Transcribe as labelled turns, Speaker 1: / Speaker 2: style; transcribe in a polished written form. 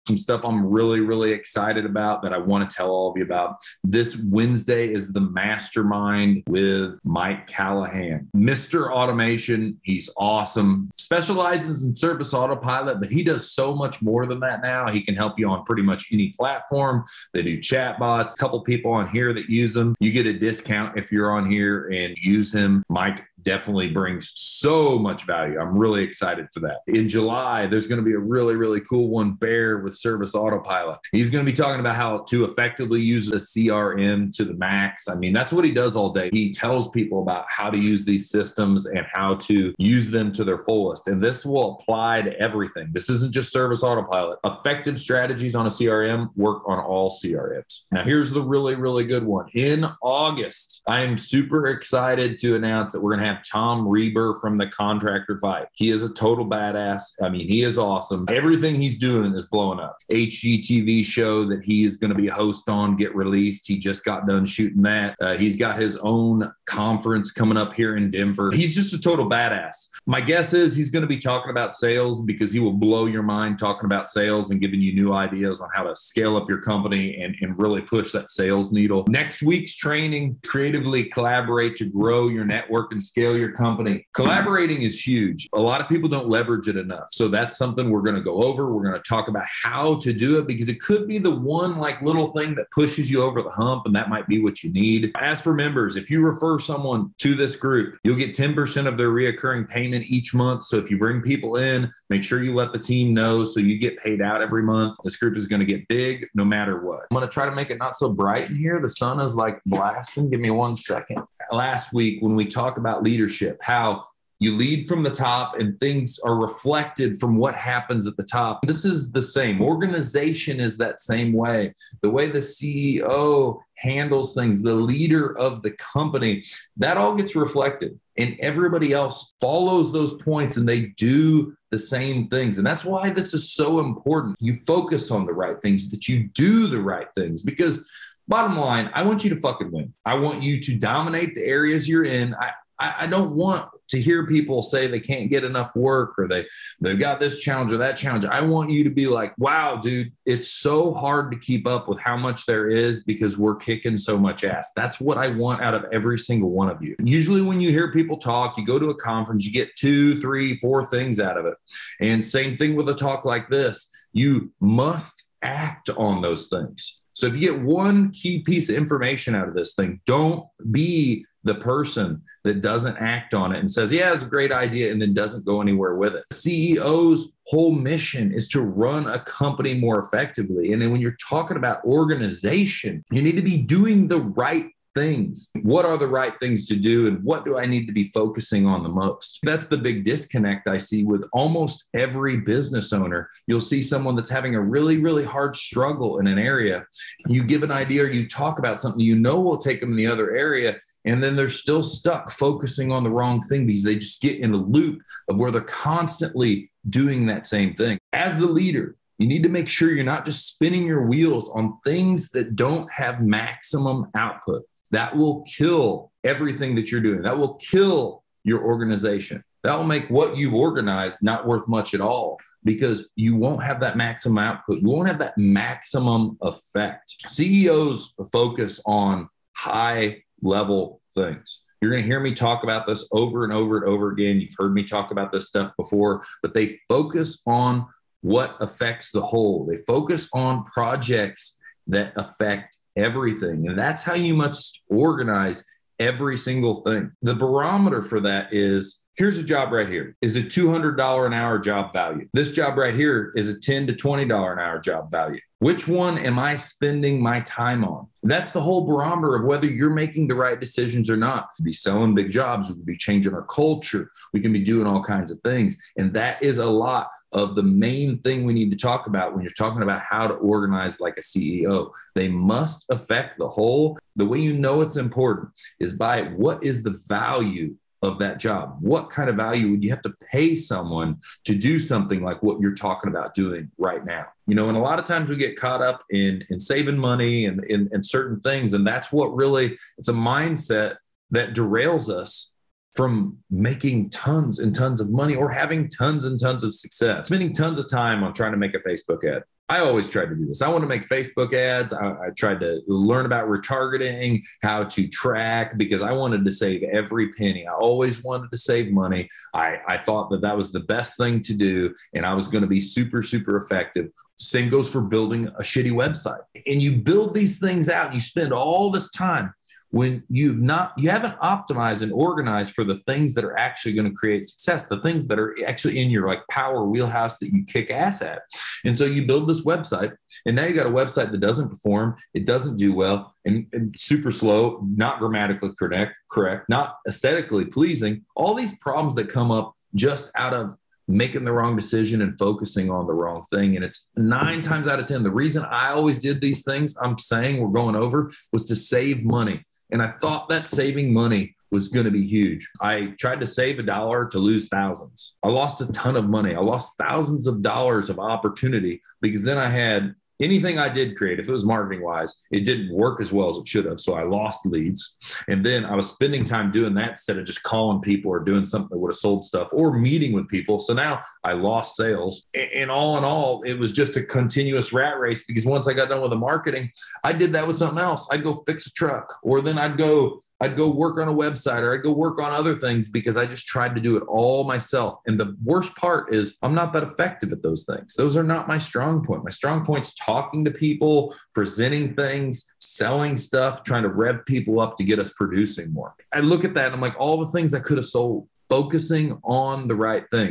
Speaker 1: some stuff I'm really, really excited about that I want to tell all of you about. This Wednesday is the mastermind with Mike Callahan. Mr. Automation, he's awesome. Specializes in service autopilot, but he does so much more than that now. He can help you on pretty much any platform. They do chatbots. A couple people on here that use them. You get a discount if you're on here and use him. Mike definitely brings so much value. I'm really excited for that. In July, there's going to be a really, really cool one, Bear with Service Autopilot. He's going to be talking about how to effectively use a CRM to the max. I mean, that's what he does all day. He tells people about how to use these systems and how to use them to their fullest. And this will apply to everything. This isn't just Service Autopilot. Effective strategies on a CRM work on all CRMs. Now, here's the really, really good one. In August, I am super excited to announce that we're going to have Tom Reber from the Contractor Fight. He is a total badass. I mean, he is awesome. Everything he's doing is blowing up. HGTV show that he is going to be a host on get released. He just got done shooting that. He's got his own conference coming up here in Denver. He's just a total badass. My guess is he's going to be talking about sales because he will blow your mind talking about sales and giving you new ideas on how to scale up your company and really push that sales needle. Next week's training, creatively collaborate to grow your network and scale your company. Collaborating is huge. A lot of people don't leverage it enough. So that's something we're going to go over. We're going to talk about how to do it because it could be the one like little thing that pushes you over the hump, and that might be what you need. As for members, if you refer someone to this group, you'll get 10% of their reoccurring payment each month. So if you bring people in, make sure you let the team know so you get paid out every month. This group is going to get big no matter what. I'm going to try to make it not so bright in here. The sun is like blasting. Give me 1 second. Last week when we talk about leadership, how you lead from the top and things are reflected from what happens at the top. This is the same. Organization is that same way. The way the CEO handles things, the leader of the company, that all gets reflected. And everybody else follows those points and they do the same things. And that's why this is so important. You focus on the right things, that you do the right things, because bottom line, I want you to fucking win. I want you to dominate the areas you're in. I don't want to hear people say they can't get enough work or they've got this challenge or that challenge. I want you to be like, wow, dude, it's so hard to keep up with how much there is because we're kicking so much ass. That's what I want out of every single one of you. Usually when you hear people talk, you go to a conference, you get 2, 3, 4 things out of it. And same thing with a talk like this. You must act on those things. So if you get one key piece of information out of this thing, don't be the person that doesn't act on it and says, yeah, it's a great idea, and then doesn't go anywhere with it. CEO's whole mission is to run a company more effectively. And then when you're talking about organization, you need to be doing the right things. What are the right things to do? And what do I need to be focusing on the most? That's the big disconnect I see with almost every business owner. You'll see someone that's having a really, really hard struggle in an area. You give an idea or you talk about something you know will take them in the other area. And then they're still stuck focusing on the wrong thing because they just get in a loop of where they're constantly doing that same thing. As the leader, you need to make sure you're not just spinning your wheels on things that don't have maximum output. That will kill everything that you're doing. That will kill your organization. That will make what you've organized not worth much at all because you won't have that maximum output. You won't have that maximum effect. CEOs focus on high level things. You're going to hear me talk about this over and over and over again. You've heard me talk about this stuff before, but they focus on what affects the whole. They focus on projects that affect everything. And that's how you must organize every single thing. The barometer for that is, here's a job right here. Is a $200 an hour job value. This job right here is a $10 to $20 an hour job value. Which one am I spending my time on? That's the whole barometer of whether you're making the right decisions or not. We could be selling big jobs. We could be changing our culture. We can be doing all kinds of things. And that is a lot of the main thing we need to talk about when you're talking about how to organize like a CEO. They must affect the whole. The way you know it's important is by what is the value of that job? What kind of value would you have to pay someone to do something like what you're talking about doing right now? You know, and a lot of times we get caught up in saving money and in certain things. And that's what really, it's a mindset that derails us from making tons and tons of money or having tons and tons of success. Spending tons of time on trying to make a Facebook ad. I always tried to do this. I want to make Facebook ads. I tried to learn about retargeting, how to track, because I wanted to save every penny. I always wanted to save money. I thought that that was the best thing to do, and I was going to be super, super effective. Same goes for building a shitty website. And you build these things out, and you spend all this time when you haven't optimized and organized for the things that are actually going to create success, the things that are actually in your like power wheelhouse that you kick ass at. And so you build this website, and now you got a website that doesn't perform, it doesn't do well, and super slow, not grammatically correct, not aesthetically pleasing, all these problems that come up just out of making the wrong decision and focusing on the wrong thing. And it's 9 times out of 10. The reason I always did these things I'm saying we're going over was to save money. And I thought that saving money was going to be huge. I tried to save $1 to lose thousands. I lost a ton of money. I lost thousands of dollars of opportunity because then I had anything I did create, if it was marketing wise, it didn't work as well as it should have. So I lost leads. And then I was spending time doing that instead of just calling people or doing something that would have sold stuff or meeting with people. So now I lost sales. And all in all, it was just a continuous rat race, because once I got done with the marketing, I did that with something else. I'd go fix a truck, or then I'd go work on a website, or I'd go work on other things, because I just tried to do it all myself. And the worst part is I'm not that effective at those things. Those are not my strong point. My strong point's talking to people, presenting things, selling stuff, trying to rev people up to get us producing more. I look at that and I'm like, all the things I could have sold, focusing on the right thing.